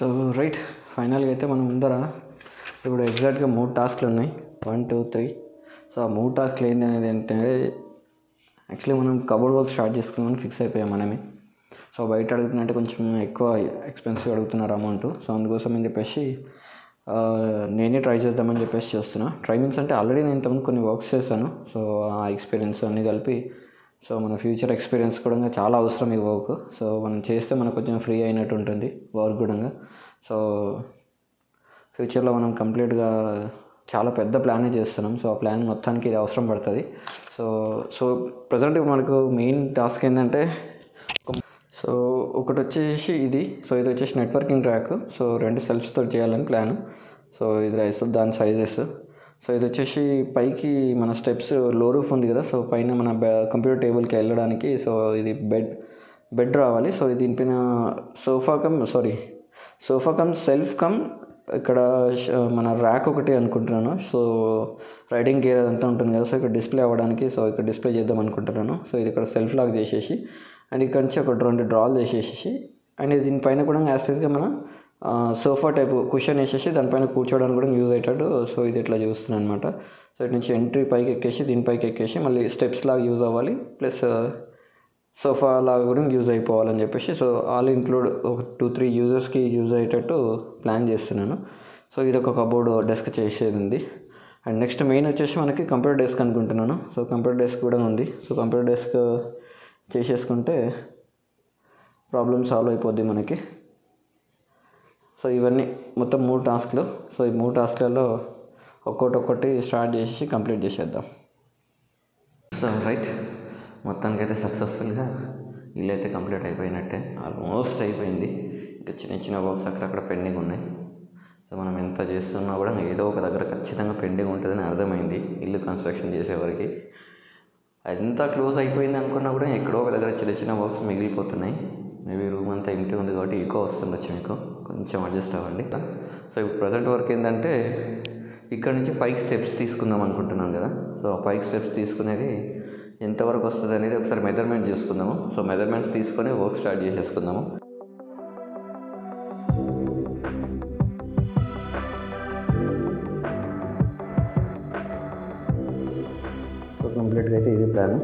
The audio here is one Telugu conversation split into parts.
సో రైట్ ఫైనల్గా అయితే మన ముందర ఇప్పుడు ఎగ్జాక్ట్గా 3 టాస్క్లు ఉన్నాయి, 1 2 3. సో ఆ 3 టాస్క్లు ఏంటి అనేది అంటే యాక్చువల్లీ మనం కబోర్డ్ వర్క్ స్టార్ట్ చేసుకుందామని ఫిక్స్ అయిపోయాం మనమే. సో బయట అడుగుతున్నట్టే కొంచెం ఎక్కువ ఎక్స్పెన్సివ్ అడుగుతున్నారు అమౌంట్. సో అందుకోసం అని చెప్పేసి నేనే ట్రై చేద్దామని చెప్పేసి చేస్తున్నా. ట్రై మీన్స్ అంటే ఆల్రెడీ నేను ఇంతకుముందు కొన్ని వర్క్స్ చేశాను. సో ఆ ఎక్స్పీరియన్స్ అన్నీ కలిపి సో మన ఫ్యూచర్ ఎక్స్పీరియన్స్ కూడా చాలా అవసరం ఈ వర్క్. సో మనం చేస్తే మనకు కొంచెం ఫ్రీ అయినట్టు ఉంటుంది వర్క్ కూడా. సో ఫ్యూచర్లో మనం కంప్లీట్గా చాలా పెద్ద ప్లానే చేస్తున్నాం. సో ఆ ప్లాన్ మొత్తానికి ఇది అవసరం పడుతుంది. సో ప్రజెంట్ ఇప్పుడు మనకు మెయిన్ టాస్క్ ఏంటంటే సో ఒకటి వచ్చేసి ఇది. సో ఇది వచ్చేసి నెట్వర్కింగ్ ట్రాక్. సో 2 సెల్ఫ్స్తో చేయాలని ప్లాన్. సో ఇది రైస్ దాని సైజెస్. సో ఇది వచ్చేసి పైకి మన స్టెప్స్ లో రూఫ్ ఉంది కదా, సో పైన మన కంప్యూటర్ టేబుల్కి వెళ్ళడానికి సో ఇది బెడ్ రావాలి. సో దీనిపైన సోఫా కమ్ సెల్ఫ్ కమ్ ఇక్కడ మన ర్యాక్ ఒకటి అనుకుంటున్నాను. సో రైడింగ్ గేర్ అదంతా ఉంటుంది కదా, సో ఇక్కడ డిస్ప్లే అవ్వడానికి సో ఇక్కడ డిస్ప్లే చేద్దాం అనుకుంటున్నాను. సో ఇది ఇక్కడ సెల్ఫ్ లాక్ చేసేసి అండ్ ఇక్కడ నుంచి ఒక 2 డ్రాలు చేసేసి అండ్ దీనిపైన కూడా యాస్టేజ్గా మనం సోఫా టైపు కుషన్ వేసేసి దానిపైన కూర్చోవడానికి కూడా యూజ్ అయ్యేటట్టు సో ఇది ఇట్లా చూస్తున్నాను అనమాట. సో ఇటు నుంచి ఎంట్రీ పైకి ఎక్కేసి దీనిపైకి ఎక్కేసి మళ్ళీ స్టెప్స్ లాగా యూజ్ అవ్వాలి, ప్లస్ సోఫా లాగా కూడా యూజ్ అయిపోవాలని చెప్పేసి సో ఆల్ ఇంక్లూడ్ ఒక 2-3 యూజర్స్కి యూజ్ అయ్యేటట్టు ప్లాన్ చేస్తున్నాను. సో ఇది ఒక కబోర్డ్ డెస్క్ చేసేది ఉంది. అండ్ నెక్స్ట్ మెయిన్ వచ్చేసి మనకి కంప్యూటర్ డెస్క్ అనుకుంటున్నాను. సో కంప్యూటర్ డెస్క్ కూడా ఉంది. సో కంప్యూటర్ డెస్క్ చేసేసుకుంటే ప్రాబ్లమ్ సాల్వ్ అయిపోద్ది మనకి. సో ఇవన్నీ మొత్తం 3 టాస్క్లు. సో ఈ 3 టాస్క్లలో ఒక్కొక్కటి స్టార్ట్ చేసేసి కంప్లీట్ చేసేద్దాం. సో రైట్ మొత్తానికి అయితే సక్సెస్ఫుల్గా ఇల్లు అయితే కంప్లీట్ అయిపోయినట్టే, ఆల్మోస్ట్ అయిపోయింది. ఇంకా చిన్న చిన్న వర్క్స్ అక్కడక్కడ పెండింగ్ ఉన్నాయి. సో మనం ఎంత చేస్తున్నా కూడా ఏదో ఒక దగ్గర ఖచ్చితంగా పెండింగ్ ఉంటుందని అర్థమైంది ఇల్లు కన్స్ట్రక్షన్ చేసేవరకు. అంతా క్లోజ్ అయిపోయింది అనుకున్నా కూడా ఎక్కడో ఒక దగ్గర చిన్న చిన్న వర్క్స్ మిగిలిపోతున్నాయి. మేబీ రూమ్ అంతా ఇంటి ఉంది కాబట్టి ఎక్కువ వస్తుండొచ్చు, మీకు కొంచెం అడ్జస్ట్ అవ్వండి. సో ఇప్పుడు ప్రజెంట్ వర్క్ ఏంటంటే ఇక్కడ నుంచి పైకి స్టెప్స్ తీసుకుందాం అనుకుంటున్నాను కదా. సో పైకి స్టెప్స్ తీసుకునేది ఎంతవరకు వస్తుంది అనేది ఒకసారి మెజర్మెంట్ చేసుకుందాము. సో మెజర్మెంట్స్ తీసుకొని వర్క్ స్టార్ట్ చేసేసుకుందాము. సో కంప్లీట్గా అయితే ఇది ప్లాన్.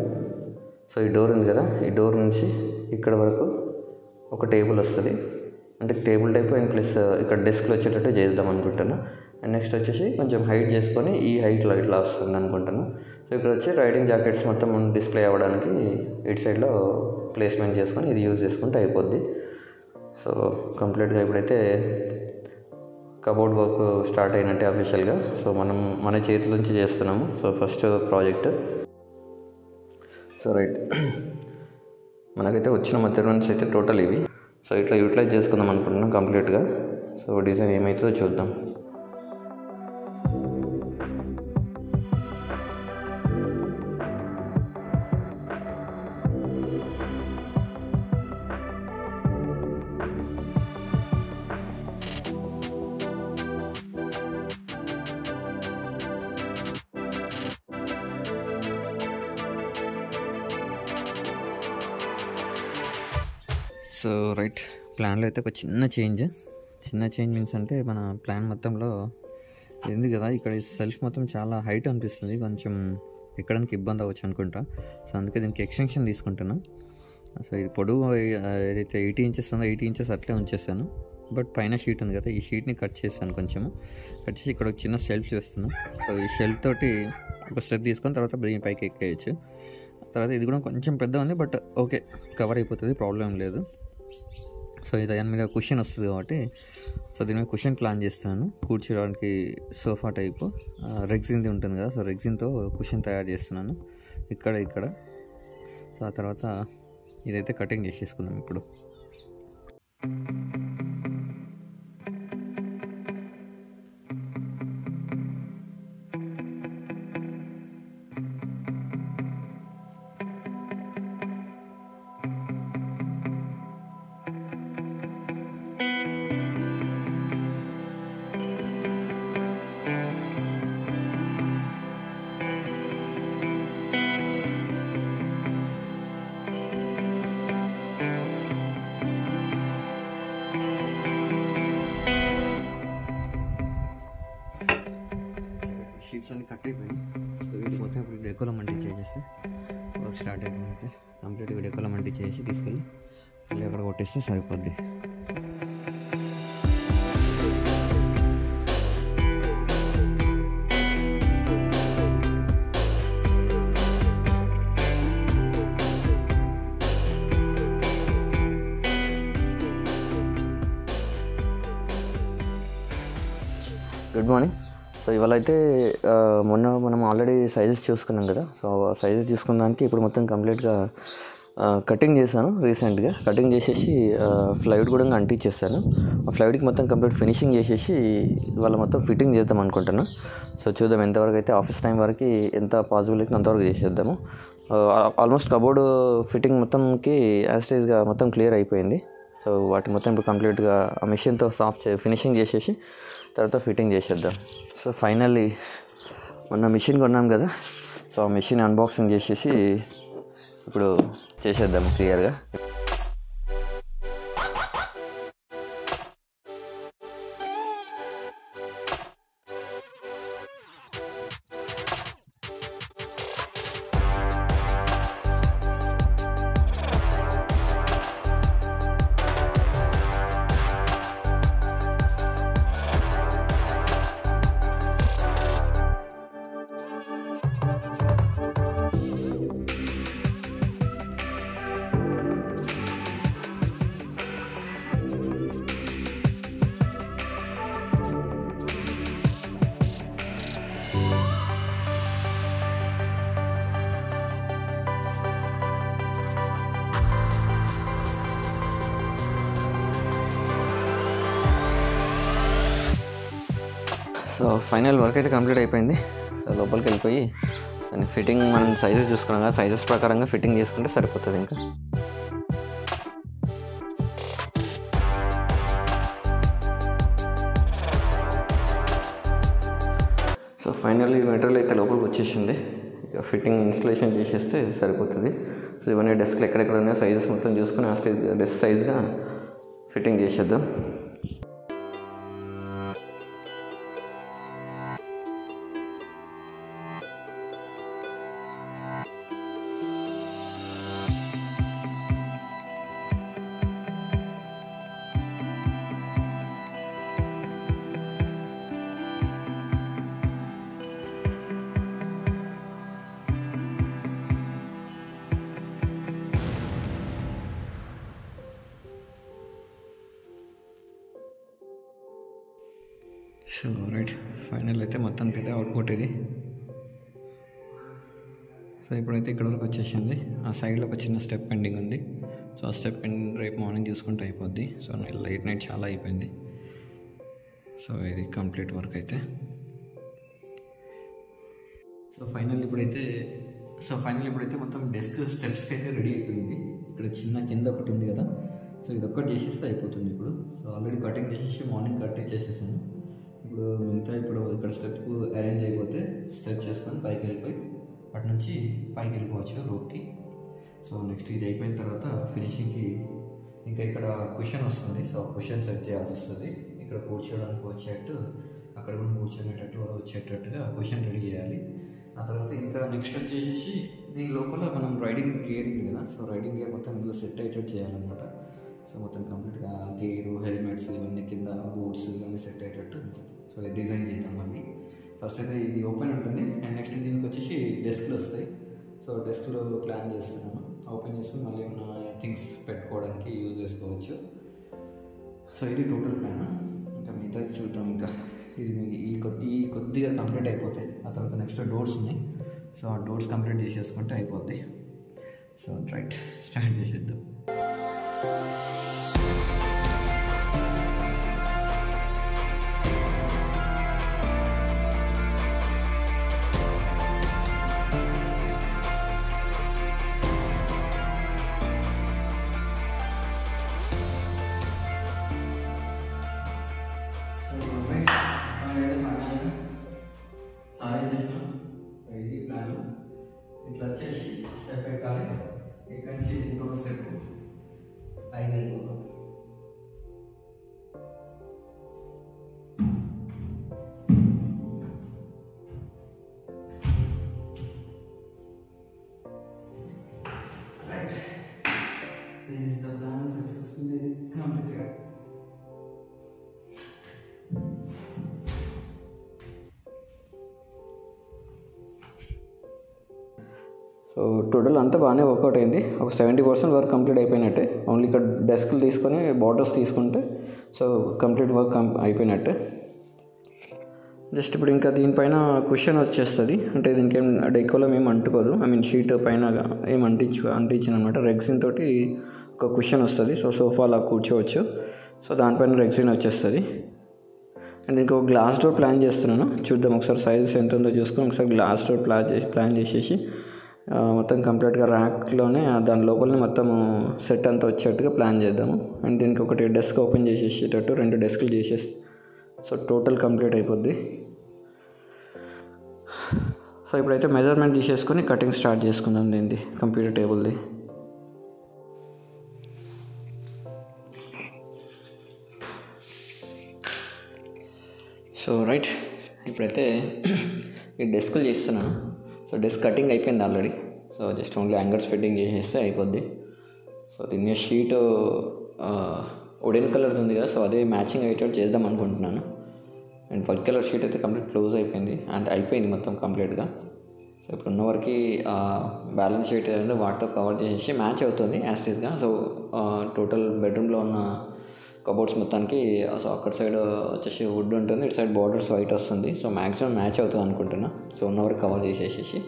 సో ఈ డోర్ ఉంది కదా, ఈ డోర్ నుంచి ఇక్కడ వరకు ఒక టేబుల్ వస్తుంది, అంటే టేబుల్ టైప్ అండ్ ప్లస్ ఇక్కడ డెస్క్లో వచ్చేటట్టు చేద్దాం అనుకుంటున్నా. అండ్ నెక్స్ట్ వచ్చేసి కొంచెం హైట్ చేసుకొని ఈ హైట్లో ఇట్లా వస్తుంది అనుకుంటున్నా. సో ఇక్కడ వచ్చి రైడింగ్ జాకెట్స్ మొత్తం డిస్ప్లే అవ్వడానికి ఇటు సైడ్లో ప్లేస్మెంట్ చేసుకొని ఇది యూజ్ చేసుకుంటే అయిపోద్ది. సో కంప్లీట్గా ఇప్పుడైతే కబోర్డ్ వర్క్ స్టార్ట్ అయినట్టే అఫీషియల్గా. సో మనం మన చేతుల నుంచి చేస్తున్నాము. So first project. So right మనకైతే వచ్చిన మెటీరియల్స్ అయితే టోటల్ ఇవి. సో ఇట్లా యూటిలైజ్ చేసుకుందాం అనుకుంటున్నాం కంప్లీట్గా. సో డిజైన్ ఏమవుతుందో చూద్దాం. సో రైట్ ప్లాన్లో అయితే ఒక చిన్న చేంజ్ మీన్స్ అంటే మన ప్లాన్ మొత్తంలో ఉంది కదా, ఇక్కడ సెల్ఫ్ మొత్తం చాలా హైట్ అనిపిస్తుంది, కొంచెం ఎక్కడానికి ఇబ్బంది అవ్వచ్చు అనుకుంటా. సో అందుకే దీనికి ఎక్స్టెన్షన్ తీసుకుంటున్నా. సో ఇది పొడవు ఏదైతే 80 ఇంచెస్ ఉందో 80 ఇంచెస్ అట్లే ఉంచేస్తాను. బట్ పైన షీట్ ఉంది కదా, ఈ షీట్ని కట్ చేశాను, కొంచెము కట్ చేసి ఇక్కడ ఒక చిన్న షెల్ఫ్ చేస్తున్నాను. సో ఈ షెల్ఫ్ తోటి ఒక స్టెప్ తీసుకొని తర్వాత దీని పైకి ఎక్కేయచ్చు. తర్వాత ఇది కూడా కొంచెం పెద్ద ఉంది, బట్ ఓకే కవర్ అయిపోతుంది, ప్రాబ్లం లేదు. సో ఇది దాని మీద కుషన్ వస్తుంది కాబట్టి సో దీని మీద కుషన్ ప్లాన్ చేస్తాను. కూర్చోడానికి సోఫా టైపు రెగ్జిన్ది ఉంటుంది కదా, సో రెగ్జిన్తో కుషన్ తయారు చేస్తున్నాను ఇక్కడ. సో ఆ తర్వాత ఇదైతే కటింగ్ చేసేసుకుందాం ఇప్పుడు. షీట్స్ అన్ని కట్ అయిపోయినాయి. సో వీటి మొత్తం ఇప్పుడు డెకోలం అంటించేసేస్తే వర్క్ స్టార్ట్ అయిపోయింది. కంప్లీట్గా డెకోలం అంటించేసి తీసుకెళ్ళి మళ్ళీ అక్కడ కొట్టేస్తే సరిపోద్ది. Good morning. సో ఇవాళ అయితే మొన్న మనం ఆల్రెడీ సైజెస్ చూసుకున్నాం కదా. సో సైజెస్ చూసుకున్న దానికి ఇప్పుడు మొత్తం కంప్లీట్గా కటింగ్ చేశాను. రీసెంట్గా కటింగ్ చేసేసి ఫ్లైవుడ్ కూడా అంటించేస్తాను. ఆ ఫ్లైవుడ్కి మొత్తం కంప్లీట్ ఫినిషింగ్ చేసేసి ఇవాళ మొత్తం ఫిట్టింగ్ చేద్దాం అనుకుంటున్నాను. సో చూద్దాం ఎంతవరకు అయితే ఆఫీస్ టైం వరకు ఎంత పాసిబుల్ అయితే అంతవరకు చేసేద్దాము. ఆల్మోస్ట్ కబోర్డ్ ఫిట్టింగ్ మొత్తంకి యాస్టేజ్గా మొత్తం క్లియర్ అయిపోయింది. సో వాటి మొత్తం ఇప్పుడు కంప్లీట్గా ఆ మిషన్తో ఫినిషింగ్ చేసేసి తర్వాత ఫిట్టింగ్ చేసేద్దాం. సో ఫైనల్లీ మొన్న మిషన్ కొన్నాం కదా. సో ఆ మిషన్ అన్బాక్సింగ్ చేసేసి ఇప్పుడు చేసేద్దాం క్లియర్గా. సో ఫైనల్ వర్క్ అయితే కంప్లీట్ అయిపోయింది. సో లోపలికి వెళ్ళిపోయి దాన్ని ఫిట్టింగ్ మనం సైజెస్ చూసుకున్నాం కదా, సైజెస్ ప్రకారంగా ఫిట్టింగ్ చేసుకుంటే సరిపోతుంది ఇంకా. సో ఫైనల్లీ మెటీరియల్ అయితే లోపలికి వచ్చేసింది. ఇక ఫిట్టింగ్ ఇన్స్టలేషన్ చేసేస్తే సరిపోతుంది. సో ఇవన్నీ డెస్క్లు ఎక్కడెక్కడ ఉన్నాయో సైజెస్ మొత్తం చూసుకుని ఆ డెస్క్ సైజ్గా ఫిట్టింగ్ చేసేద్దాం. సో రైట్, ఫైనల్ అయితే మొత్తానికి అయితే అవుట్పుట్ ఇది. సో ఇప్పుడైతే ఇక్కడ వరకు వచ్చేసింది. ఆ సైడ్లో ఒక చిన్న స్టెప్ పెండింగ్ ఉంది. సో ఆ స్టెప్ రేపు మార్నింగ్ చూసుకుంటే అయిపోద్ది. సో లేట్ నైట్ చాలా అయిపోయింది. సో ఇది కంప్లీట్ వర్క్ అయితే. సో ఫైనల్ ఇప్పుడైతే మొత్తం డెస్క్ స్టెప్స్కి అయితే రెడీ అయిపోయింది. ఇక్కడ చిన్న కింద ఒకటి ఉంది కదా. సో ఇది ఒక్కటి చేసేస్తే అయిపోతుంది ఇప్పుడు. సో ఆల్రెడీ కటింగ్ చేసేసి మార్నింగ్ కటింగ్ చేసేసాను. ఇప్పుడు ఇక్కడ స్టెప్ అరేంజ్ అయిపోతే స్టెప్ చేసుకొని పైకి వెళ్ళిపోయి అటు నుంచి పైకి వెళ్ళిపోవచ్చు రోప్కి. సో నెక్స్ట్ ఇది అయిపోయిన తర్వాత ఫినిషింగ్కి ఇంకా ఇక్కడ కుషన్ వస్తుంది. సో కుషన్ సెట్ చేయాల్సి వస్తుంది. ఇక్కడ కూర్చోడానికి వచ్చేటట్టు, అక్కడ కూడా కూర్చోనేటట్టు వచ్చేటట్టుగా కుషన్ రెడీ చేయాలి. ఆ తర్వాత ఇంకా నెక్స్ట్ వచ్చేసి దీని లోపల మనం రైడింగ్ గేర్ ఉంది కదా. సో రైడింగ్ గేర్ మొత్తం ఇందులో సెట్ అయ్యేటట్టు చేయాలన్నమాట. సో మొత్తం కంప్లీట్గా గేరు, హెల్మెట్స్ ఇవన్నీ కింద బూట్స్ ఇవన్నీ సెట్ అయ్యేటట్టు సో డిజైన్ చేద్దాం. మళ్ళీ ఫస్ట్ అయితే ఇది ఓపెన్ ఉంటుంది అండ్ నెక్స్ట్ దీనికి వచ్చేసి డెస్క్లు వస్తాయి. సో డెస్క్లో ప్లాన్ చేస్తున్నాను. ఓపెన్ చేసుకుని మళ్ళీ ఏమైనా థింగ్స్ పెట్టుకోవడానికి యూజ్ చేసుకోవచ్చు. సో ఇది టోటల్ ప్లాన్. ఇంకా మిగతా చూద్దాం. ఇంకా ఇది ఈ కొద్దిగా కంప్లీట్ అయిపోతాయి. ఆ తర్వాత నెక్స్ట్ డోర్స్ ఉన్నాయి. సో ఆ డోర్స్ కంప్లీట్ చేసేసుకుంటే అయిపోద్ది. సో రైట్, స్టార్ట్ చేసేద్దాం. ఇది ప్లాన్. ఇట్లా వచ్చేసి స్టెప్ ఎక్కాలి. ఇక్కడ నుంచి ఇంకొక స్టెప్ పైకి వెళ్ళిపోతాం. సో టోటల్ అంతా బాగానే వర్కౌట్ అయింది. ఒక 70% వర్క్ కంప్లీట్ అయిపోయినట్టే. ఓన్లీ ఇక్కడ డెస్క్లు తీసుకొని బార్డర్స్ తీసుకుంటే సో కంప్లీట్ వర్క్ అయిపోయినట్టే. జస్ట్ ఇప్పుడు ఇంకా దీనిపైన కుషన్ వచ్చేస్తుంది. అంటే దీనికి ఏం డెకోలో ఏం అంటుకోదు. షీట్ పైన ఏం అంటించిన అనమాట. రెగ్జిన్ తోటి ఒక కుషన్ వస్తుంది. సో సోఫా అలా కూర్చోవచ్చు. సో దానిపైన రెగ్జిన్ వచ్చేస్తుంది. అండ్ ఇంకొక గ్లాస్ డోర్ ప్లాన్ చేస్తున్నాను. చూద్దాం ఒకసారి సైజెస్ ఎంత ఉందో చూసుకొని ఒకసారి గ్లాస్ డోర్ ప్లాన్ చేసేసి మొత్తం కంప్లీట్గా ర్యాక్లోనే దాని లోపలనే మొత్తం సెట్ అంతా వచ్చేట్టుగా ప్లాన్ చేద్దాము. అండ్ దీనికి ఒకటి డెస్క్ ఓపెన్ చేసేసేటట్టు 2 డెస్క్లు చేసేసి సో టోటల్ కంప్లీట్ అయిపోద్ది. సో ఇప్పుడైతే మెజర్మెంట్ తీసేసుకొని కటింగ్ స్టార్ట్ చేసుకుందాం దీనిది కంప్యూటర్ టేబుల్ది. సో రైట్, ఇప్పుడైతే ఈ డెస్క్లు చేస్తున్నాను. సో డెస్క్ కటింగ్ అయిపోయింది already. So just only hangers fitting చేసేస్తే అయిపోద్ది. సో దీని షీట్ వుడెన్ కలర్ది ఉంది కదా, సో అదే మ్యాచింగ్ అయ్యేటట్టు చేద్దాం అనుకుంటున్నాను. అండ్ వైట్ కలర్ షీట్ అయితే కంప్లీట్ క్లోజ్ అయిపోయింది. అండ్ అయిపోయింది మొత్తం కంప్లీట్గా. సో ఇప్పుడు ఉన్న వరకు బ్యాలెన్స్ షీట్ అనేది వాటితో కవర్ చేసేసి మ్యాచ్ అవుతుంది యాస్టీస్గా. సో టోటల్ బెడ్రూమ్లో ఉన్న కబోర్డ్స్ మొత్తానికి సో అక్కడ సైడ్ వచ్చేసి వుడ్ ఉంటుంది, ఇటు సైడ్ బార్డర్స్ వైట్ వస్తుంది. సో మ్యాక్సిమం మ్యాచ్ అవుతుంది అనుకుంటున్నా. సో ఉన్న వరకు కవర్ చేసేసి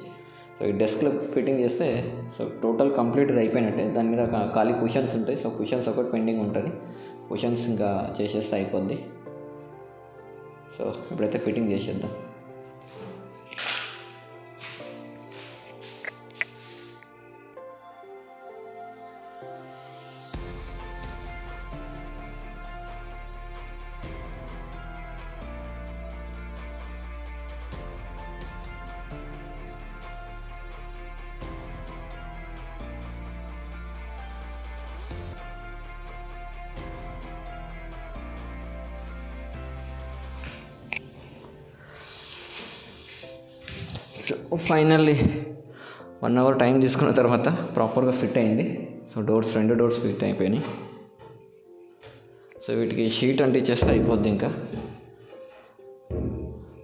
సో ఈ డెస్క్లో ఫిట్టింగ్ చేస్తే సో టోటల్ కంప్లీట్గా అయిపోయినట్టే. దాని మీద ఖాళీ కుషన్స్ ఉంటాయి. సో కుషన్స్ ఒకటి పెండింగ్ ఉంటుంది. కుషన్స్ ఇంకా చేసేస్తే అయిపోద్ది. సో ఇప్పుడైతే ఫిట్టింగ్ చేసేద్దాం. సో ఫైనల్లీ 1 అవర్ టైం తీసుకున్న తర్వాత ప్రాపర్గా ఫిట్ అయింది. సో 2 డోర్స్ ఫిట్ అయిపోయినాయి. సో వీటికి షీట్ అంటించేస్తే అయిపోద్ది. ఇంకా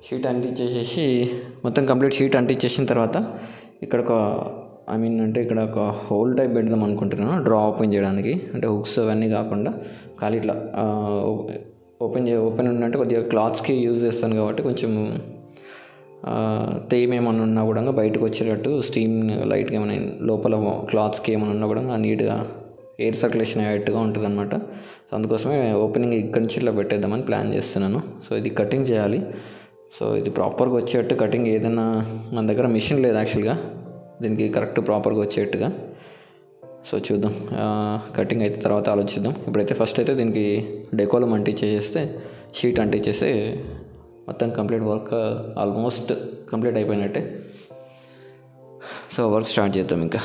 షీట్ అంటించేసేసి మొత్తం కంప్లీట్ షీట్ అంటించేసిన తర్వాత ఇక్కడ ఒక అంటే ఇక్కడ ఒక హోల్ టైప్ పెడదాం అనుకుంటున్నాను, డ్రా ఓపెన్ చేయడానికి. అంటే హుక్స్ అవన్నీ కాకుండా ఖాళీ ఇట్లా ఓపెన్ ఉందంటే కొద్దిగా క్లాత్స్కి యూజ్ చేస్తాను కాబట్టి కొంచెం తేమ ఏమైనా ఉన్నా కూడా బయటకు వచ్చేటట్టు స్టీమ్ లైట్గా ఏమైనా లోపల క్లాత్స్కి ఏమైనా ఉన్నా కూడా నీట్గా ఎయిర్ సర్క్యులేషన్ అయ్యేట్టుగా ఉంటుంది అనమాట. సో అందుకోసమే ఓపెనింగ్ ఇక్కడి నుంచి ఇట్లా పెట్టేద్దామని ప్లాన్ చేస్తున్నాను. సో ఇది కటింగ్ చేయాలి. సో ఇది ప్రాపర్గా వచ్చేటట్టు కటింగ్ ఏదైనా మన దగ్గర మిషన్ లేదు యాక్చువల్గా దీనికి కరెక్ట్ ప్రాపర్గా వచ్చేట్టుగా. సో చూద్దాం, కటింగ్ అయితే తర్వాత ఆలోచిద్దాం. ఇప్పుడైతే ఫస్ట్ అయితే దీనికి డెకోలం అంటించేస్తే షీట్ అంటించేస్తే మొత్తం కంప్లీట్ వర్క్ ఆల్మోస్ట్ కంప్లీట్ అయిపోయినట్టే. సో వర్క్ స్టార్ట్ చేద్దాం ఇంకా.